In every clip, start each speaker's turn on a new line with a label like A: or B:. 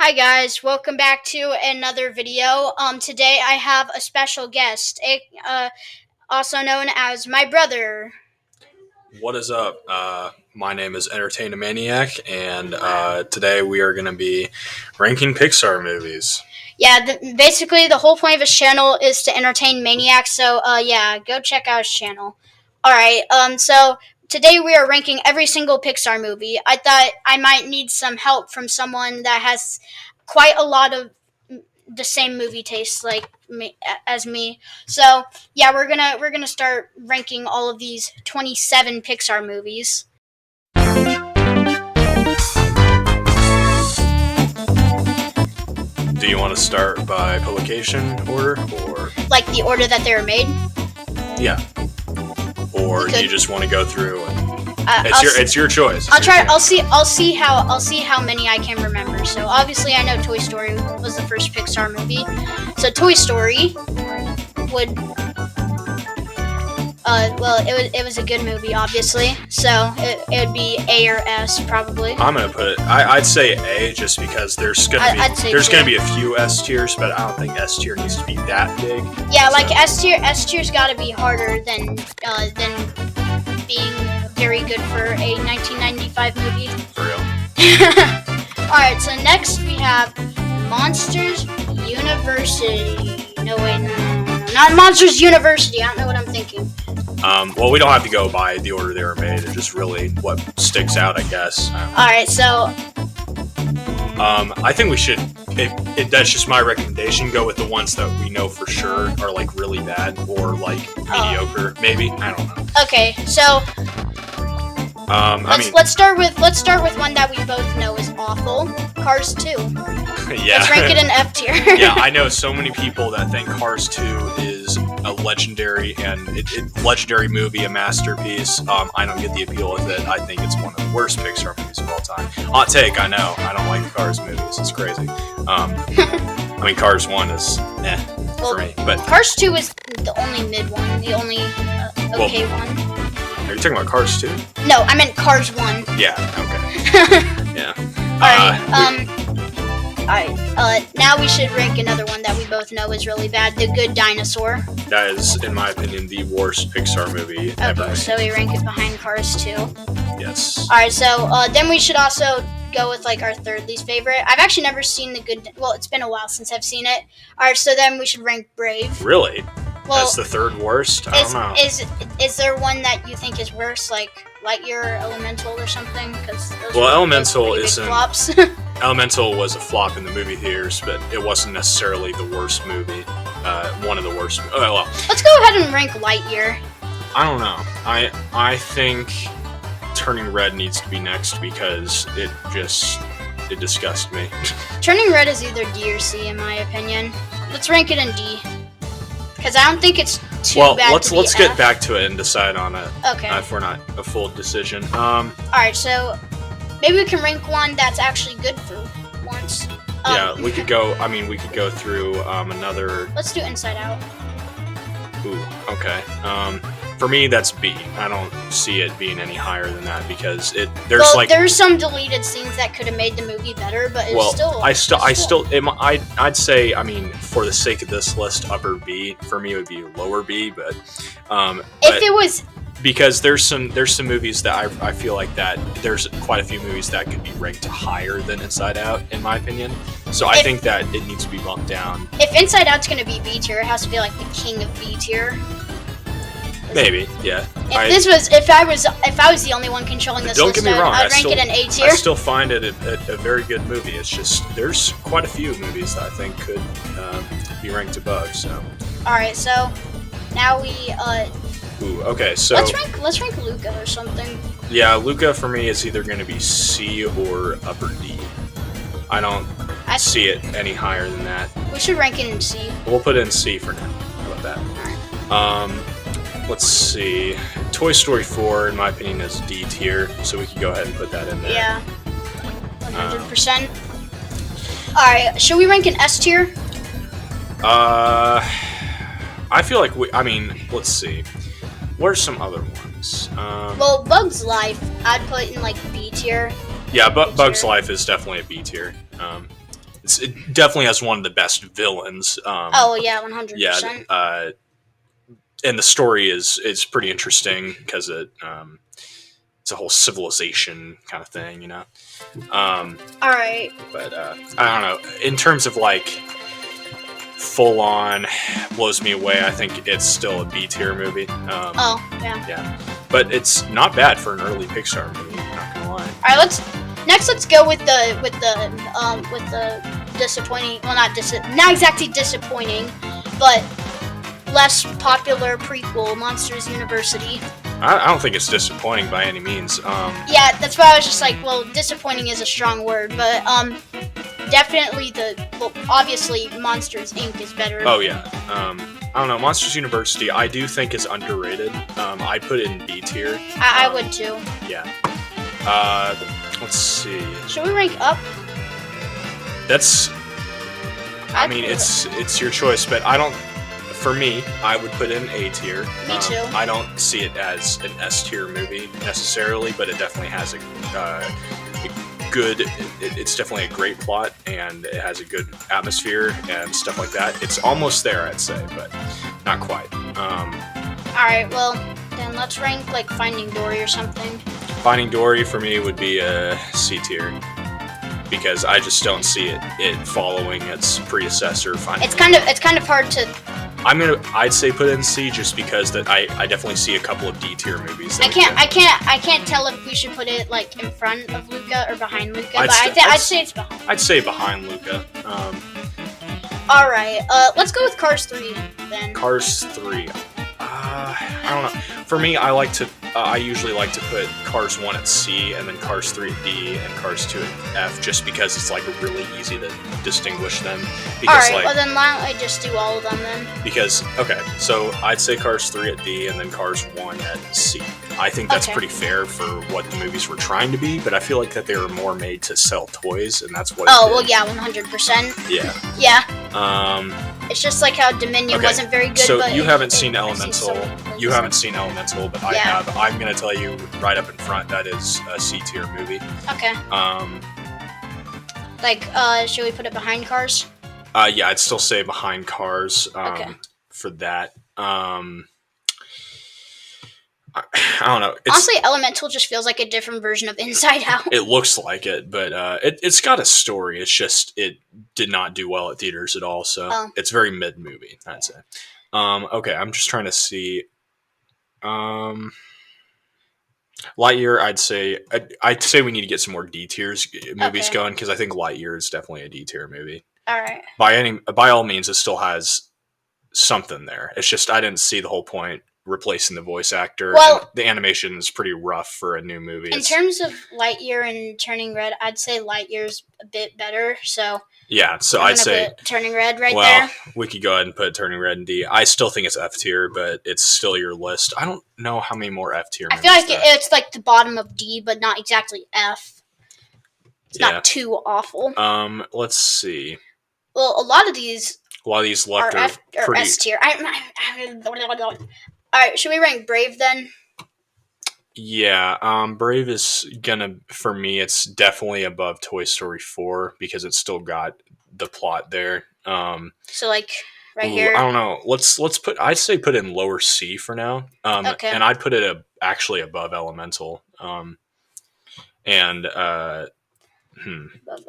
A: Hi guys, welcome back to another video. Today I have a special guest, also known as my brother.
B: What is up? My name is Entertain a Maniac, and today we are going to be ranking Pixar movies.
A: Yeah, basically the whole point of his channel is to entertain maniacs. So, yeah, go check out his channel. All right. So today we are ranking every single Pixar movie. I thought I might need some help from someone that has quite a lot of the same movie taste like me as me. So yeah, we're gonna start ranking all of these 27 Pixar movies.
B: Do you want to start by publication order, or
A: Like the order that they were made.
B: yeah, or
A: We
B: do you
A: could.
B: just want to go through?
A: I'll
B: It's your choice.
A: I'll try. I'll see how many I can remember. So obviously, I know Toy Story was the first Pixar movie. So Toy Story would. Well, it was a good movie, obviously. So it would be A or S probably.
B: I'm gonna put it. I'd say A, just because there's
A: I'd say
B: gonna
A: too.
B: be a few S tiers, but I don't think S tier needs to be that big.
A: Yeah,
B: So-
A: like S tier's got to be harder than being very good for a 1995 movie.
B: For real.
A: Alright, so next we have Monsters University. No, wait, no. Not Monsters University. I don't know what I'm thinking.
B: Well, we don't have to go by the order they were made. It's just really what sticks out, I guess.
A: Alright, so
B: I think we should. That's just my recommendation. Go with the ones that we know for sure are like really bad or like mediocre. Maybe, I don't know.
A: okay, so let's start with one that we both know is awful. Cars 2.
B: Yeah.
A: Let's rank it in F tier.
B: Yeah, I know so many people that think Cars 2 is a legendary legendary movie, a masterpiece. I don't get the appeal of it. I think it's one of the worst Pixar movies of all time. Hot take, I know. I don't like the Cars movies. It's crazy. I mean, Cars 1 is for me. But
A: Cars 2 is the only mid one, the only okay one.
B: Are you talking about Cars 2?
A: No, I meant Cars 1.
B: Yeah, okay. Yeah.
A: Alright, now we should rank another one that we both know is really bad, The Good Dinosaur.
B: That is, in my opinion, the worst Pixar movie ever
A: Okay,
B: made.
A: so we rank it behind Cars 2.
B: Yes.
A: Alright, so then we should also go with like our third least favorite. I've actually never seen well, it's been a while since I've seen it. Alright, so then we should rank Brave.
B: Really?
A: Well,
B: That's the third worst? I don't know.
A: Is there one that you think is worse, like Lightyear, Elemental, or something? Because
B: Elemental
A: big
B: isn't.
A: flops.
B: Elemental was a flop in the movie theaters, but it wasn't necessarily the worst movie. One of the worst. Oh, well,
A: Let's go ahead and rank Lightyear.
B: I don't know. I think Turning Red needs to be next because it disgusts me.
A: Turning Red is either D or C in my opinion. Let's rank it in D. Because I don't think it's too bad.
B: Let's get back to it and decide on it.
A: Okay.
B: If we're not a full decision.
A: Alright, so maybe we can rank one that's actually good for once.
B: Yeah, we could go. I mean, we could go through another.
A: Let's do Inside Out.
B: Ooh, okay. For me, that's B. I don't see it being any higher than that because there's
A: some deleted scenes that could have made the movie better, but it's
B: I'd say, I mean, for the sake of this list, upper B. For me, it would be lower B, but
A: if it was,
B: because there's some movies that I feel like that there's quite a few movies that could be ranked higher than Inside Out, in my opinion. So I think that it needs to be bumped down.
A: If Inside Out's gonna be B tier, it has to be like the king of B tier.
B: Maybe, yeah.
A: If I was the only one controlling this
B: Don't
A: list,
B: get me wrong,
A: I'd rank it in A tier.
B: I still find it a very good movie. It's just there's quite a few movies that I think could be ranked above. So.
A: All right, so now we
B: Ooh, okay, so
A: let's rank Luca or something.
B: Yeah, Luca for me is either going to be C or upper D. I don't see it any higher than that.
A: We should rank it in C.
B: We'll put it in C for now. How about that? Let's see. Toy Story 4, in my opinion, is D tier, so we can go ahead and put that in there.
A: Yeah, 100%. All right, should we rank in S tier?
B: I feel like let's see. What are some other ones?
A: Well, Bug's Life, I'd put in like B tier.
B: Yeah, Bug's Life is definitely a B tier. it definitely has one of the best villains.
A: Oh yeah, 100%.
B: Yeah, and the story is pretty interesting because it's a whole civilization kind of thing, you know. Um,
A: All right.
B: but I don't know. In terms of like full on blows me away, I think it's still a B tier movie.
A: Oh yeah.
B: Yeah, but it's not bad for an early Pixar movie. Not gonna lie.
A: All right. Let's go with the disappointing. Well, not exactly disappointing, but less popular prequel, Monsters University.
B: I don't think it's disappointing by any means.
A: Yeah, that's why I was just like, well, disappointing is a strong word, but definitely obviously Monsters Inc. is better.
B: Oh yeah. I don't know. Monsters University, I do think is underrated. I put it in B tier.
A: I would too.
B: Yeah. Let's see.
A: Should we rank up?
B: That's. I mean, it's your choice, but I don't. For me, I would put it in A tier.
A: Me too.
B: I don't see it as an S tier movie necessarily, but it definitely has a good. It's definitely a great plot, and it has a good atmosphere and stuff like that. It's almost there, I'd say, but not quite.
A: All right. Well, then let's rank like Finding Dory or something.
B: Finding Dory for me would be a C tier because I just don't see it following its predecessor.
A: It's kind of hard to.
B: I'd say put it in C just because that I definitely see a couple of D tier movies.
A: I can't tell if we should put it like in front of Luca or behind Luca, but I'd say it's behind.
B: I'd say behind Luca.
A: All right, let's go with Cars 3 then.
B: Cars 3. I don't know. For me, I usually like to put Cars 1 at C, and then Cars 3 at D, and Cars 2 at F, just because it's like really easy to distinguish them. Because,
A: all right, well then why don't I just do all of them then?
B: Because, okay, so I'd say Cars 3 at D, and then Cars 1 at C. I think that's pretty fair for what the movies were trying to be, but I feel like that they were more made to sell toys, and that's what.
A: Oh well, yeah, 100%.
B: Yeah.
A: Yeah. It's just like how Dominion wasn't very good.
B: So
A: but
B: you haven't seen Elemental. You haven't seen Elemental, but I have. I'm gonna tell you right up in front that is a C tier movie.
A: Okay. Should we put it behind Cars?
B: Yeah, I'd still say behind Cars. For that. I don't know.
A: Honestly, Elemental just feels like a different version of Inside Out.
B: It looks like it, but it's got a story. It's just it did not do well at theaters at all, so it's very mid movie, I'd say. Okay, I'm just trying to see. Lightyear, I'd say we need to get some more D tiers movies going because I think Lightyear is definitely a D tier movie.
A: All right.
B: By all means, it still has something there. It's just I didn't see the whole point replacing the voice actor. Well, the animation is pretty rough for a new movie.
A: In terms of Lightyear and Turning Red, I'd say Lightyear's a bit better. So
B: yeah, so I'd say
A: Turning Red there.
B: Well, we could go ahead and put Turning Red in D. I still think it's F tier, but it's still your list. I don't know how many more F tier.
A: I feel like it's like the bottom of D, but not exactly F. It's not too awful.
B: Let's see.
A: Well, a lot of these
B: left
A: are F or S tier. All right, should we rank Brave then?
B: Yeah, Brave is gonna, for me, it's definitely above Toy Story 4 because it's still got the plot there.
A: So like here.
B: I don't know. I'd say put it in lower C for now. Okay. And I'd put it actually above Elemental.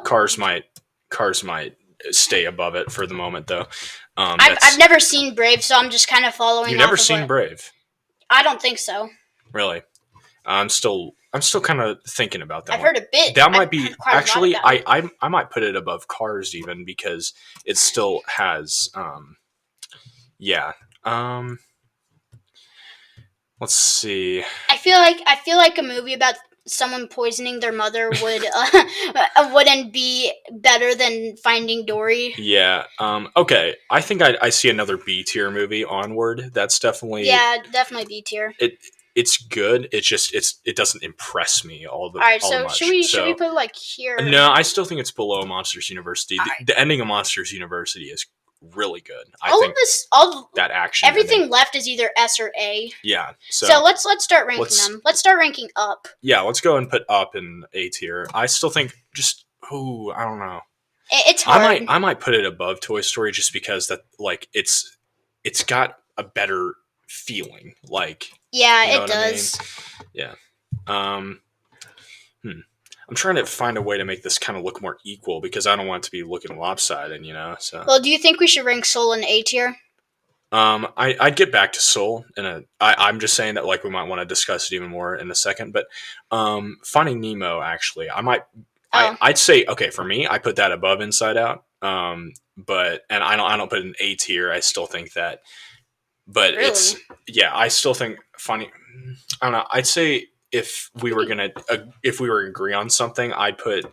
B: Cars might stay above it for the moment though.
A: I've never seen Brave, so I'm just kind of following.
B: You've never seen Brave?
A: I don't think so.
B: Really? I'm still kind of thinking about that.
A: I've heard a bit.
B: That might be actually. I might put it above Cars even because it still has. Let's see.
A: I feel like a movie about someone poisoning their mother wouldn't be better than Finding Dory.
B: Yeah. Okay. I think I see another B tier movie, Onward. That's definitely
A: B tier.
B: It's good. It's just it doesn't impress me all
A: right,
B: much.
A: Should we put it like here?
B: No, I still think it's below Monsters University. The ending of Monsters University is really good. That action.
A: Everything left is either S or A.
B: Yeah.
A: So let's start ranking them. Let's start ranking Up.
B: Yeah, let's go and put Up in A tier. I still think I don't know.
A: It's hard.
B: I might put it above Toy Story just because that like it's got a better feeling. Like,
A: Yeah,
B: you know
A: it
B: what I mean?
A: does.
B: Yeah. Um, hmm. I'm trying to find a way to make this kind of look more equal because I don't want it to be looking lopsided, you know. So,
A: Well, do you think we should rank Soul in A tier?
B: I'd get back to Soul in a. I'm just saying that like we might want to discuss it even more in a second, but Finding Nemo actually,
A: Oh,
B: I'd say okay for me, I put that above Inside Out. But and I don't put it in A tier. I still think that, but
A: really?
B: yeah, I still think Finding. I don't know. I'd say if we were to agree on something, I'd put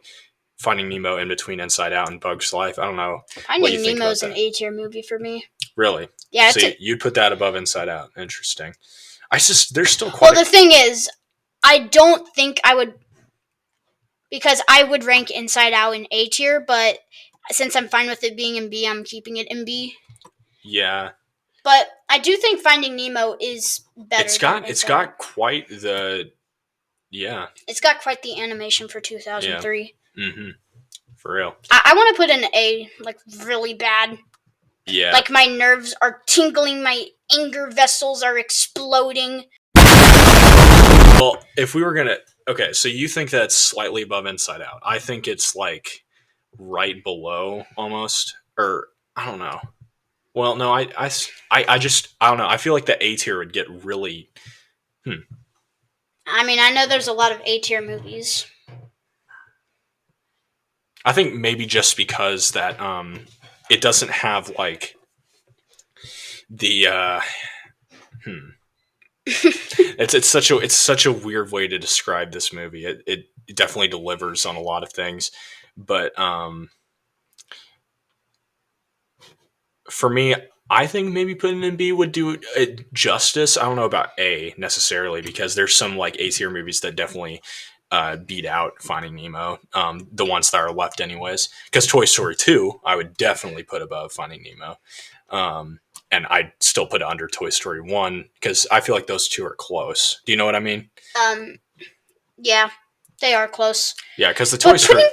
B: Finding Nemo in between Inside Out and Bug's Life. I don't know what you
A: Finding
B: think about
A: Nemo's an
B: that.
A: A tier movie for me.
B: Really?
A: Yeah, it's
B: See,
A: a,
B: you'd put that above Inside Out. Interesting. I just there's still
A: well.
B: quite
A: The thing is, I don't think I would because I would rank Inside Out in A tier, but since I'm fine with it being in B, I'm keeping it in B.
B: yeah.
A: But I do think Finding Nemo is better than
B: It's
A: Inside Out.
B: got quite the yeah
A: It's got quite the animation for
B: yeah
A: 2003.
B: mm-hmm for real
A: I want to put an A, like really bad.
B: yeah.
A: Like my nerves are tingling, my anger vessels are exploding.
B: Well, if we were gonna okay, so you think that's slightly above Inside Out? I think it's like right below almost, or I don't know. Well, no, I just I don't know. I feel like the A tier would get really. Hmm.
A: I mean, I know there's a lot of A tier movies.
B: I think maybe just because that it doesn't have like the hmm. It's such a weird way to describe this movie. It definitely delivers on a lot of things, but for me, I think maybe putting in B would do it justice. I don't know about A necessarily because there's some like A tier movies that definitely beat out Finding Nemo. The ones that are left, anyways. Because Toy Story 2, I would definitely put above Finding Nemo. And I'd still put it under Toy Story 1 because I feel like those two are close. Do you know what I mean?
A: Um, yeah, they are close.
B: Yeah, because the Toy Story.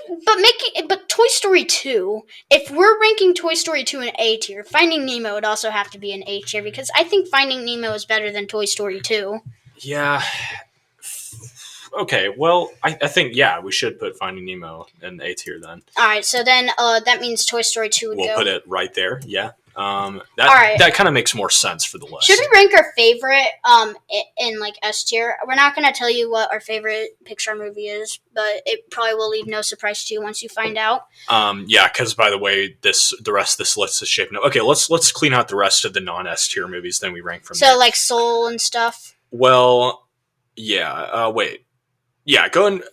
A: But Toy Story 2, if we're ranking Toy Story 2 in A tier, Finding Nemo would also have to be an A tier because I think Finding Nemo is better than Toy Story 2.
B: Yeah. Okay, well, I think, yeah, we should put Finding Nemo in A tier then.
A: Alright, so then that means Toy Story 2 would
B: We'll
A: go.
B: put it right there, yeah.
A: Alright.
B: That kind of makes more sense for the list.
A: Should we rank our favorite in like S tier? We're not gonna tell you what our favorite Pixar movie is, but it probably will leave no surprise to you once you find out.
B: Yeah, because by the way, the rest of this list is shaping up. Okay, let's clean out the rest of the non S tier movies, then we rank from there.
A: So like Soul and stuff.
B: Well, yeah. Wait, yeah.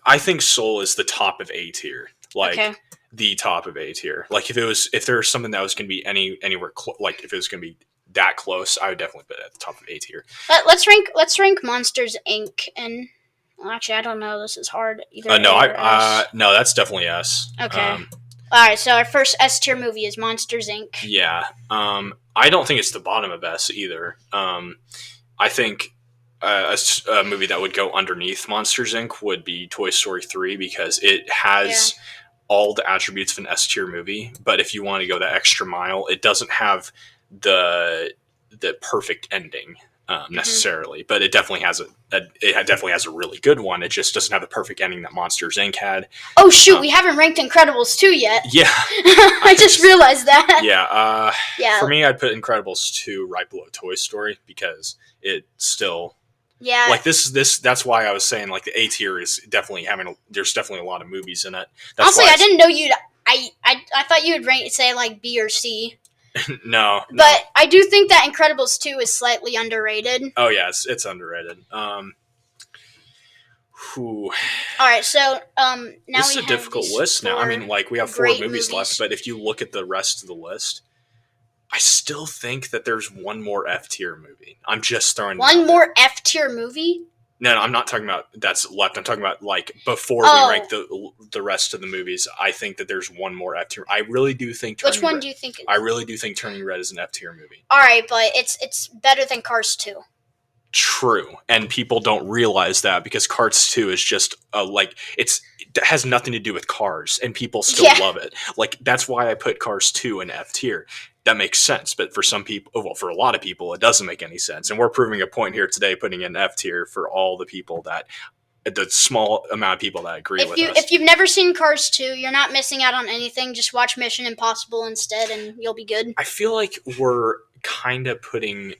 B: I think Soul is the top of A tier. Like
A: Okay.
B: the top of A tier. Like if there was something that was going to be anywhere like if it was going to be that close, I would definitely put it at the top of A tier.
A: Let's rank Monsters Inc. and well, actually I don't know. This is hard. Either
B: No,
A: A or S.
B: no, that's definitely S.
A: Okay. All right. So our first S tier movie is Monsters Inc.
B: Yeah. I don't think it's the bottom of S either. I think a movie that would go underneath Monsters Inc. would be Toy Story 3 because it has all the attributes of an S tier movie. But if you want to go that extra mile, it doesn't have the perfect ending necessarily. But it definitely has a really good one. It just doesn't have the perfect ending that Monsters Inc. had.
A: Oh shoot, we haven't ranked Incredibles 2 yet.
B: Yeah.
A: I just realized that.
B: Yeah.
A: Yeah.
B: For me, I'd put Incredibles 2 right below Toy Story because it still.
A: Yeah.
B: Like that's why I was saying like the A tier is definitely there's definitely a lot of movies in it. That's
A: Honestly,
B: why
A: I didn't know you'd. I thought you would say like B or C.
B: no.
A: But I do think that Incredibles 2 is slightly underrated.
B: Oh yeah, it's underrated.
A: All right, so now
B: this is a difficult list now. I mean, like we have 4 movies left, but if you look at the rest of the list, I still think that there's one more F tier movie. I'm just throwing
A: one more F tier movie.
B: No, I'm not talking about that's left. I'm talking about like before we rank the rest of the movies. I think that there's one more F tier. I really do think.
A: Which one do you think?
B: I really do think Turning Red is an F tier movie.
A: All right, but it's better than Cars 2.
B: True, and people don't realize that because Cars 2 is just it has nothing to do with cars, and people still
A: Yeah.
B: love it. Like that's why I put Cars 2 in F tier. That makes sense, but for some people, well, for a lot of people, it doesn't make any sense. And we're proving a point here today, putting in F tier for all the people that the small amount of people that agree with us.
A: If you've never seen Cars 2, you're not missing out on anything. Just watch Mission Impossible instead, and you'll be good.
B: I feel like we're kind of putting.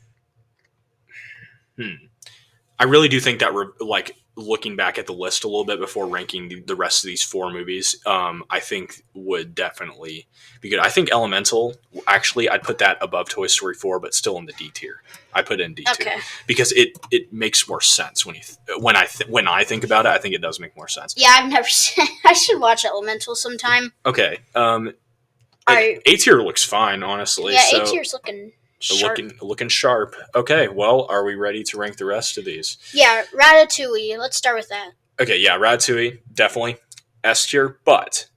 B: I really do think that we're like looking back at the list a little bit before ranking the rest of these four movies. I think would definitely be good. I think Elemental, actually, I'd put that above Toy Story 4, but still in the D tier. I put it in D tier
A: Okay.
B: because it makes more sense when I think about it. I think it does make more sense.
A: Yeah, I've never seen. I should watch Elemental sometime.
B: Okay.
A: Alright.
B: A tier looks fine, honestly.
A: Yeah,
B: so
A: A tier's looking sharp.
B: looking sharp. Okay, well, are we ready to rank the rest of these?
A: Yeah, Ratatouille. Let's start with that.
B: Okay, yeah, Ratatouille, definitely S tier, but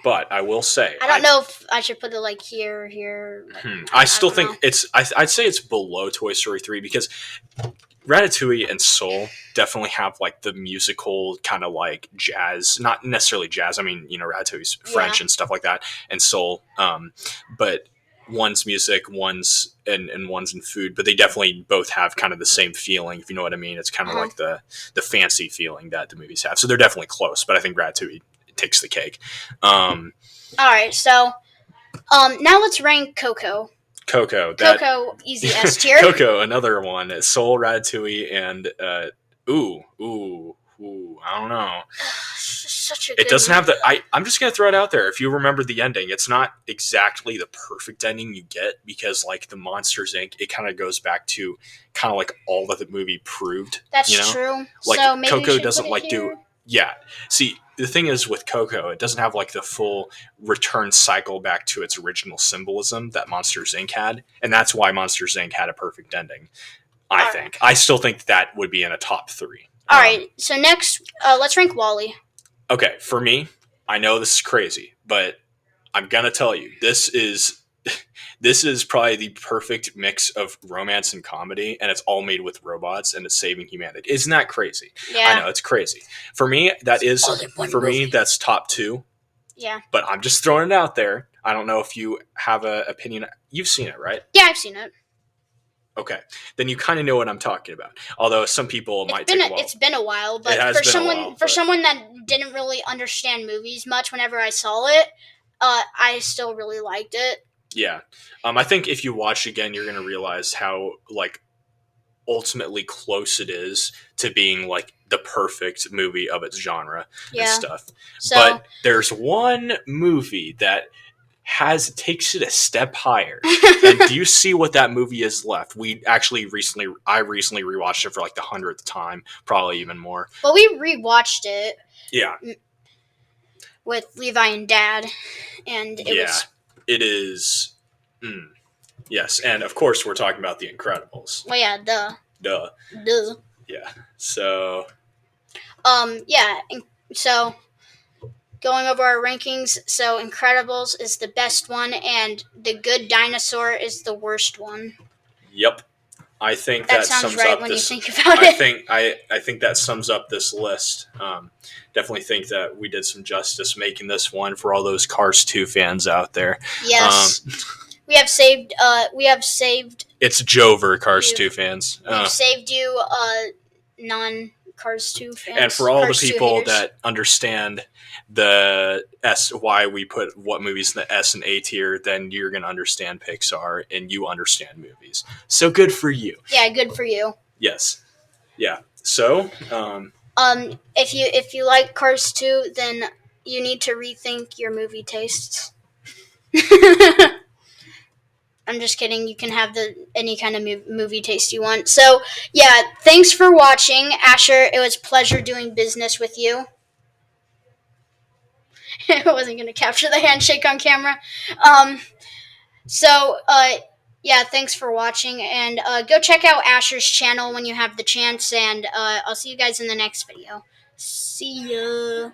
B: I will say
A: I don't know if I should put it like here. Like,
B: I still
A: don't
B: think
A: know.
B: it's I'd say it's below Toy Story 3 because Ratatouille and Soul definitely have like the musical kind of like jazz, not necessarily jazz. I mean, Ratatouille's French
A: Yeah.
B: and stuff like that, and Soul. But one's music, one's and one's in food, but they definitely both have kind of the same feeling, if you know what I mean. It's kind of like the fancy feeling that the movies have. So they're definitely close, but I think Ratatouille takes the cake.
A: All right, so now let's rank Coco. Coco, easy S tier.
B: Coco, another one. Soul, Ratatouille, and I don't know.
A: Such a good
B: It doesn't
A: movie.
B: have the. I'm just gonna throw it out there. If you remember the ending, it's not exactly the perfect ending you get because, like the Monsters Inc., it kind of goes back to kind of like all that the movie proved.
A: That's true.
B: Like
A: so maybe
B: Coco
A: we should
B: doesn't
A: put it
B: like
A: here.
B: Yeah. See, the thing is with Coco, it doesn't have like the full return cycle back to its original symbolism that Monsters Inc. had, and that's why Monsters Inc. had a perfect ending. I think. I still think that would be in a top 3.
A: All right. So next, let's rank Wall-E.
B: Okay, for me, I know this is crazy, but I'm gonna tell you this is probably the perfect mix of romance and comedy, and it's all made with robots, and it's saving humanity. Isn't that crazy?
A: Yeah.
B: I know it's crazy. For me, that's top 2.
A: Yeah.
B: But I'm just throwing it out there. I don't know if you have an opinion. You've seen it, right?
A: Yeah, I've seen it.
B: Okay, then you kind of know what I'm talking about. Although some people might take a while.
A: It's been a while, but for someone that didn't really understand movies much, whenever I saw it, I still really liked it.
B: Yeah, I think if you watch again, you're gonna realize how like ultimately close it is to being like the perfect movie of its genre and stuff.
A: So,
B: but there's one movie that takes it a step higher. And do you see what that movie is left? I recently rewatched it for like the 100th time, probably even more.
A: Well, we rewatched it.
B: Yeah.
A: With Levi and Dad, and
B: it is. Yes, and of course we're talking about The Incredibles.
A: Well, yeah,
B: Duh. Yeah. So.
A: Yeah. So, going over our rankings, so Incredibles is the best one, and The Good Dinosaur is the worst one.
B: Yep. I think
A: that sounds right when you think about it.
B: I think that sums up this list. Definitely think that we did some justice making this one for all those Cars 2 fans out there.
A: Yes. We have saved.
B: It's Jover Cars 2 fans.
A: We've saved you, non Cars 2 fans.
B: And for all the people that understand the why we put what movies in the S and A tier, then you're going to understand Pixar and you understand movies. So good for you.
A: Yeah, good for you.
B: Yes. Yeah. So,
A: if you like Cars 2, then you need to rethink your movie tastes. I'm just kidding. You can have any kind of movie taste you want. So, yeah, thanks for watching, Asher. It was a pleasure doing business with you. I wasn't going to capture the handshake on camera. Yeah, thanks for watching. And go check out Asher's channel when you have the chance. And I'll see you guys in the next video. See ya.